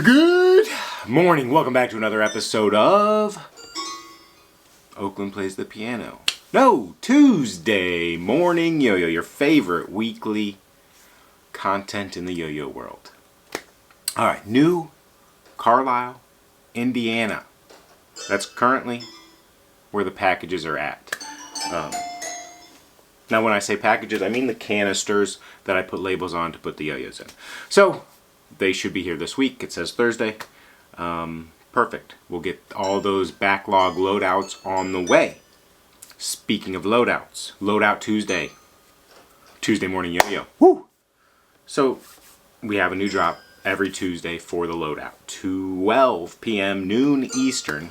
Good morning. Welcome back to another episode of Oakland Plays the Piano. No, Tuesday Morning YoYo, your favorite weekly content in the yo-yo world. Alright, New Carlisle, Indiana. That's currently where the packages are at. Now when I say packages, I mean the canisters that I put labels on to put the yo-yos in. So, they should be here this week. It says Thursday. Perfect. We'll get all those backlog loadouts on the way. Speaking of loadouts, Loadout Tuesday. Tuesday Morning YoYo. Woo! So, we have a new drop every Tuesday for the loadout. 12 p.m. noon Eastern.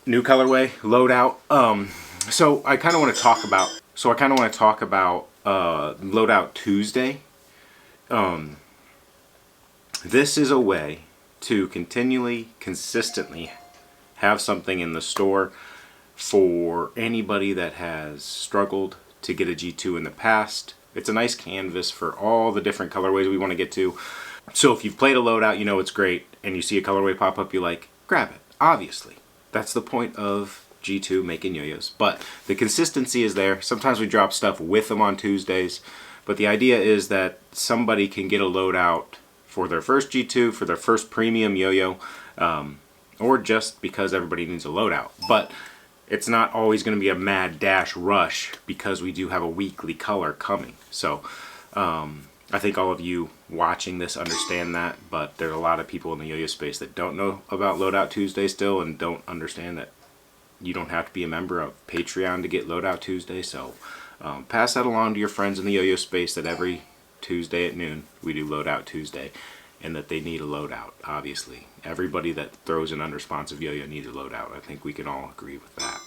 New colorway, loadout. So I kind of want to talk about Loadout Tuesday. This is a way to consistently have something in the store for anybody that has struggled to get a G2 in the past. It's a nice canvas for all the different colorways we want to get to. So if you've played a loadout, you know it's great, and you see a colorway pop up, you like, grab it. Obviously. That's the point of G2 making yo-yos. But the consistency is there. Sometimes we drop stuff with them on Tuesdays. But the idea is that somebody can get a loadout for their first G2, for their first premium yo-yo, or just because everybody needs a loadout. But it's not always going to be a mad dash rush because we do have a weekly color coming. So I think all of you watching this understand that, but there's a lot of people in the yo-yo space that don't know about Loadout Tuesday still and don't understand that you don't have to be a member of Patreon to get Loadout Tuesday. So pass that along to your friends in the yo-yo space that every Tuesday at noon we do Loadout Tuesday, and that they need a loadout. Obviously everybody that throws an unresponsive yo-yo needs a loadout. I think we can all agree with that.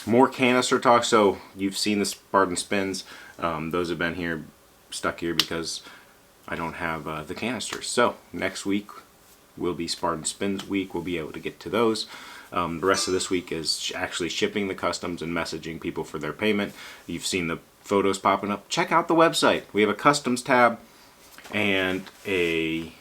More canister talk. So you've seen the Spartan spins. Those have been here, stuck here because I don't have the canisters. So next week will be Spartan spins week. We'll be able to get to those. The rest of this week is actually shipping the customs and messaging people for their payment. You've seen the photos popping up. Check out the website. We have a customs tab and a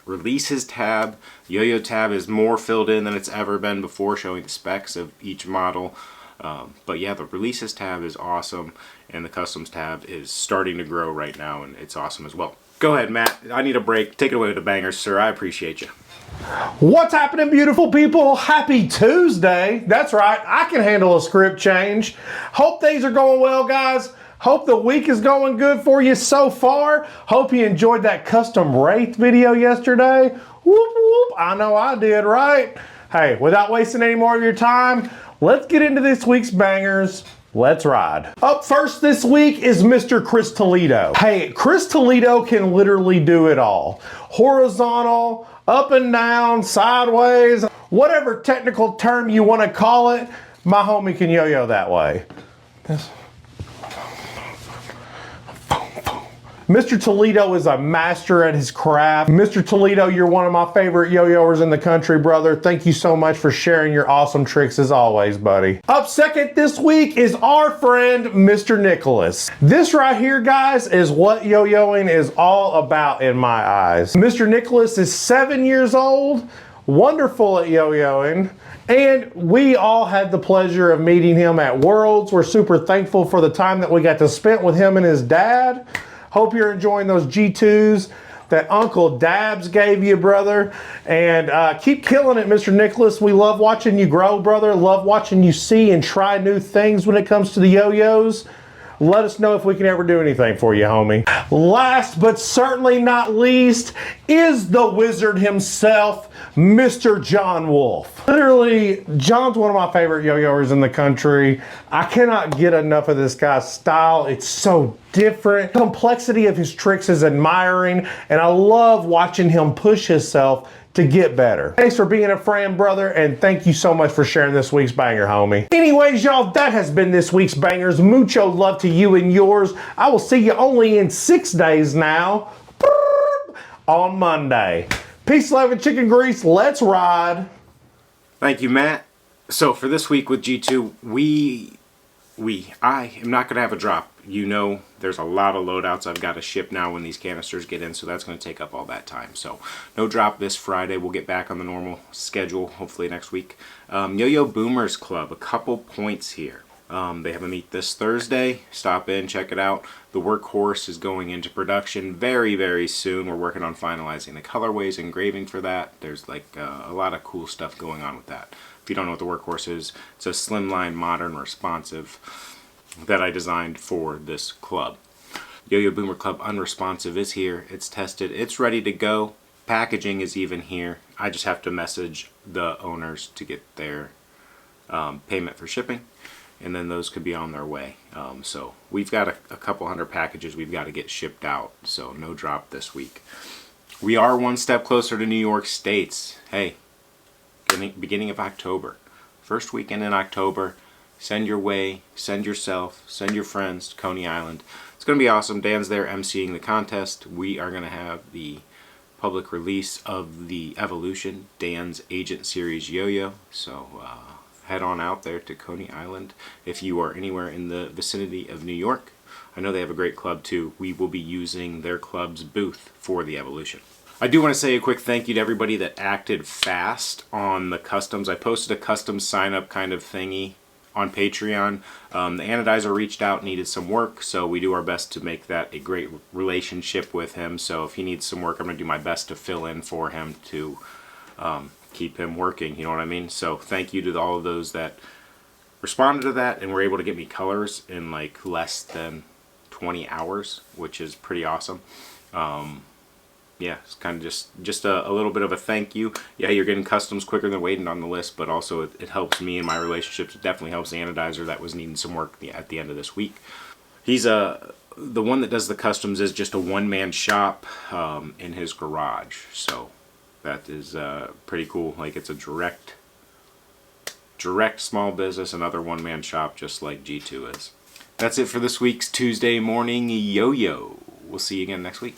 releases tab. Yo-yo tab is more filled in than it's ever been before, showing the specs of each model. But yeah, the releases tab is awesome, and the customs tab is starting to grow right now, and it's awesome as well. Go ahead, Matt. I need a break. Take it away with the bangers, sir. I appreciate you. What's happening, beautiful people? Happy Tuesday. That's right, I can handle a script change. Hope things are going well, guys. Hope the week is going good for you so far. Hope you enjoyed that custom wraith video yesterday. Whoop, whoop. I know I did, right? Hey, without wasting any more of your time, let's get into this week's bangers. Let's ride. Up first this week is Mr. Chris Toledo. Hey, Chris Toledo can literally do it all. Horizontal, up and down, sideways, whatever technical term you want to call it, my homie can yo-yo that way. Mr. Toledo is a master at his craft. Mr. Toledo, you're one of my favorite yo-yoers in the country, brother. Thank you so much for sharing your awesome tricks as always, buddy. Up second this week is our friend, Mr. Nicholas. This right here, guys, is what yo-yoing is all about in my eyes. Mr. Nicholas is 7 years old, wonderful at yo-yoing, and we all had the pleasure of meeting him at Worlds. We're super thankful for the time that we got to spend with him and his dad. Hope you're enjoying those G2s that Uncle Dabs gave you, brother. And keep killing it, Mr. Nicholas. We love watching you grow, brother. Love watching you see and try new things when it comes to the yo-yos. Let us know if we can ever do anything for you, homie. Last but certainly not least is the wizard himself, Mr. John Wolf. Literally, John's one of my favorite yo-yoers in the country. I cannot get enough of this guy's style. It's so different. The complexity of his tricks is admiring, and I love watching him push himself to get better. Thanks for being a friend, brother, and thank you so much for sharing this week's banger, homie. Anyways, y'all, that has been this week's bangers. Mucho love to you and yours. I will see you only in 6 days now, on Monday. Peace, love, and chicken grease. Let's ride. Thank you, Matt. So for this week with G2, we I am not going to have a drop. You know, there's a lot of loadouts I've got to ship now when these canisters get in, so that's going to take up all that time. So no drop this Friday. We'll get back on the normal schedule hopefully next week. Yo-Yo Boomers Club, a couple points here. They have a meet this Thursday. Stop in, check it out. The workhorse is going into production very, very soon. We're working on finalizing the colorways, engraving for that. There's like a lot of cool stuff going on with that. If you don't know what the workhorse is, it's a slimline, modern, responsive that I designed for this club. Yo-Yo Boomer Club Unresponsive is here. It's tested. It's ready to go. Packaging is even here. I just have to message the owners to get their payment for shipping, and then those could be on their way. So we've got a couple hundred packages we've got to get shipped out, so no drop this week. We are one step closer to New York State's. Hey, beginning of October. First weekend in October. Send your way, send yourself, send your friends to Coney Island. It's going to be awesome. Dan's there emceeing the contest. We are going to have the public release of the Evolution, Dan's Agent Series Yo-Yo. So head on out there to Coney Island if you are anywhere in the vicinity of New York. I know they have a great club too. We will be using their club's booth for the Evolution. I do want to say a quick thank you to everybody that acted fast on the customs. I posted a custom sign-up kind of thingy on Patreon. The anodizer reached out, needed some work, so we do our best to make that a great relationship with him. So if he needs some work, I'm going to do my best to fill in for him to keep him working, you know what I mean? So thank you to all of those that responded to that and were able to get me colors in like less than 20 hours, which is pretty awesome. Yeah, it's kind of just a little bit of a thank you. Yeah, you're getting customs quicker than waiting on the list, but also it helps me in my relationships. It definitely helps the anodizer that was needing some work at the end of this week. He's the one that does the customs is just a one-man shop in his garage, so that is pretty cool. Like, it's a direct small business, another one-man shop just like G2 is. That's it for this week's Tuesday Morning Yo-Yo. We'll see you again next week.